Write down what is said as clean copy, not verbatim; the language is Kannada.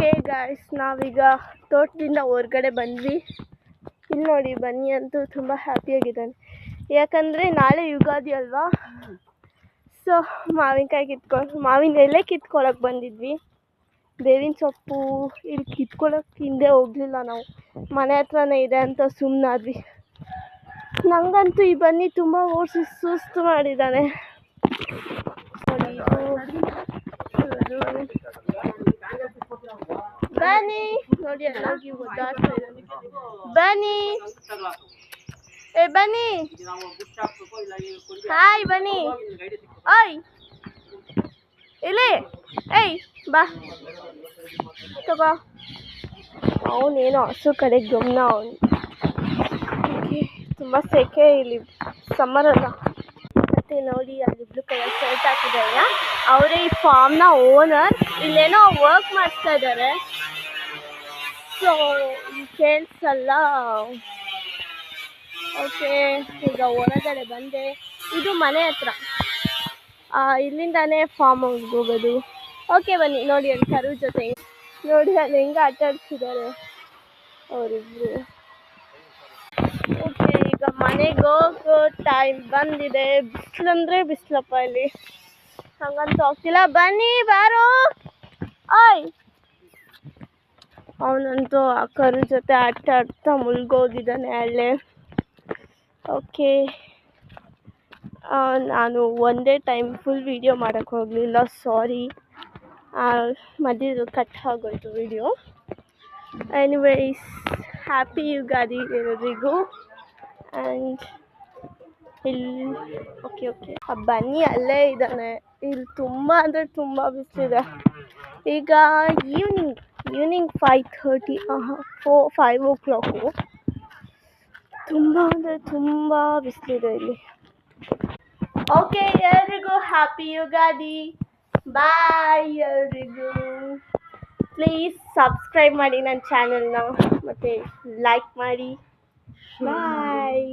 ಓಕೆ ಗಾಯ್ಸ್, ನಾವೀಗ ತೋಟದಿಂದ ಹೊರಗಡೆ ಬಂದ್ವಿ. ಇಲ್ಲಿ ನೋಡಿ ಬನ್ನಿ ಅಂತೂ ತುಂಬ ಹ್ಯಾಪಿಯಾಗಿದ್ದಾನೆ, ಯಾಕಂದರೆ ನಾಳೆ ಯುಗಾದಿ ಅಲ್ವಾ. ಸೊ ಮಾವಿನ ಎಲೆ ಕಿತ್ಕೊಳಕ್ಕೆ ಬಂದಿದ್ವಿ. ಬೇವಿನ ಸೊಪ್ಪು ಇಲ್ಲಿ ಕಿತ್ಕೊಳ್ಳೋಕೆ ಹಿಂದೆ ಹೋಗಲಿಲ್ಲ ನಾವು, ಮನೆ ಹತ್ರನೇ ಇದೆ ಅಂತ ಸುಮ್ಮನಾದ್ವಿ. ನನಗಂತೂ ಈ ಬನ್ನಿ ತುಂಬ ಓಡಿಸಿ ಸುಸ್ತು ಮಾಡಿದ್ದಾನೆ. ಬನ್ನಿ ನೋಡಿ, ಎಲ್ಲಾಗಿ ಓದಾಡ್ತಾ ಇದ್ದಾನೆ. ಬನ್ನಿ, ಏ ಬನ್ನಿ, ಹಾಯ್ ಬನ್ನಿ, ಓಯ್ ಇಲ್ಲಿ, ಏಯ್ ಬಾ ತಗೋ. ಅವನೇನೋ ಹಸು ಕಡೆ ಗಮನ. ಅವನು ತುಂಬ ಸೆಕೆ ಇಲ್ಲಿ, ಸಮ್ಮರ್ ಅಲ್ಲ. ಮತ್ತೆ ನೋಡಿ ಅಲ್ಲಿ ಬ್ಲೂ ಕಲರ್ ಶರ್ಟ್ ಹಾಕಿದ್ದಾರೆ, ಅವರೇ ಈ ಫಾರ್ಮ್ನ ಓನರ್. ಇಲ್ಲೇನೋ ವರ್ಕ್ ಮಾಡಿಸ್ತಾ ಇದ್ದಾರೆ. ಸೊ ಕೇಳಿಸಲ್ಲ. ಓಕೆ, ಈಗ ಹೊರಗಡೆ ಬಂದೆ. ಇದು ಮನೆ ಹತ್ರ, ಇಲ್ಲಿಂದಾನೇ ಫಾರ್ಮ್ ಹೌಸ್ಗೆ ಹೋಗೋದು. ಓಕೆ ಬನ್ನಿ ನೋಡಿ, ಅಲ್ಲಿ ಕರು ಜೊತೆ ನೋಡಿ ಅಲ್ಲಿ ಹೆಂಗೆ ಆಟ ಆಡ್ತಿದ್ದಾರೆ ಅವರಿಬ್ರು. ಓಕೆ, ಈಗ ಮನೆಗೆ ಹೋಗೋ ಟೈಮ್ ಬಂದಿದೆ. ಬಿಸಿಲಂದ್ರೆ ಬಿಸಿಲಪ್ಪ ಇಲ್ಲಿ, ಹಂಗಂತೂ ಹೋಗ್ತಿಲ್ಲ. ಬನ್ನಿ ಬಾರೋ, ಓಯ್. ಅವನಂತೂ ಆ ಕರು ಜೊತೆ ಆಟ ಆಡ್ತಾ ಮುಳುಗೋಗಿದ್ದಾನೆ ಅಲ್ಲೇ. ಓಕೆ, ನಾನು ಒಂದೇ ಟೈಮ್ ಫುಲ್ ವೀಡಿಯೋ ಮಾಡೋಕ್ಕೆ ಹೋಗಲಿಲ್ಲ, ಸಾರಿ. ಮಧ್ಯದ ಕಟ್ ಆಗೋಯ್ತು ವಿಡಿಯೋ. ಎನಿವೇಸ್, ಹ್ಯಾಪಿ ಯುಗಾದಿ ಎಲ್ಲರಿಗೂ. ಆ್ಯಂಡ್ ಇಲ್ಲಿ ಓಕೆ ಬನ್ನಿ ಅಲ್ಲೇ ಇದ್ದಾನೆ. ಇಲ್ಲಿ ತುಂಬ ಅಂದರೆ ತುಂಬ ಬಿಸಿಲಿದೆ. ಈಗ ಈವ್ನಿಂಗ್ 5:30, 5 o'clock. ತುಂಬ ಅಂದರೆ ತುಂಬ ಬಿಸಿಲಿದೆ ಇಲ್ಲಿ. ಓಕೆ, ಎಲ್ರಿಗೂ ಹ್ಯಾಪಿ ಯುಗಾದಿ. ಬಾಯ್ ಎಲ್ರಿಗೂ. ಪ್ಲೀಸ್ ಸಬ್ಸ್ಕ್ರೈಬ್ ಮಾಡಿ ನನ್ನ ಚಾನಲ್ನ, ಮತ್ತು ಲೈಕ್ ಮಾಡಿ. ಬಾಯ್.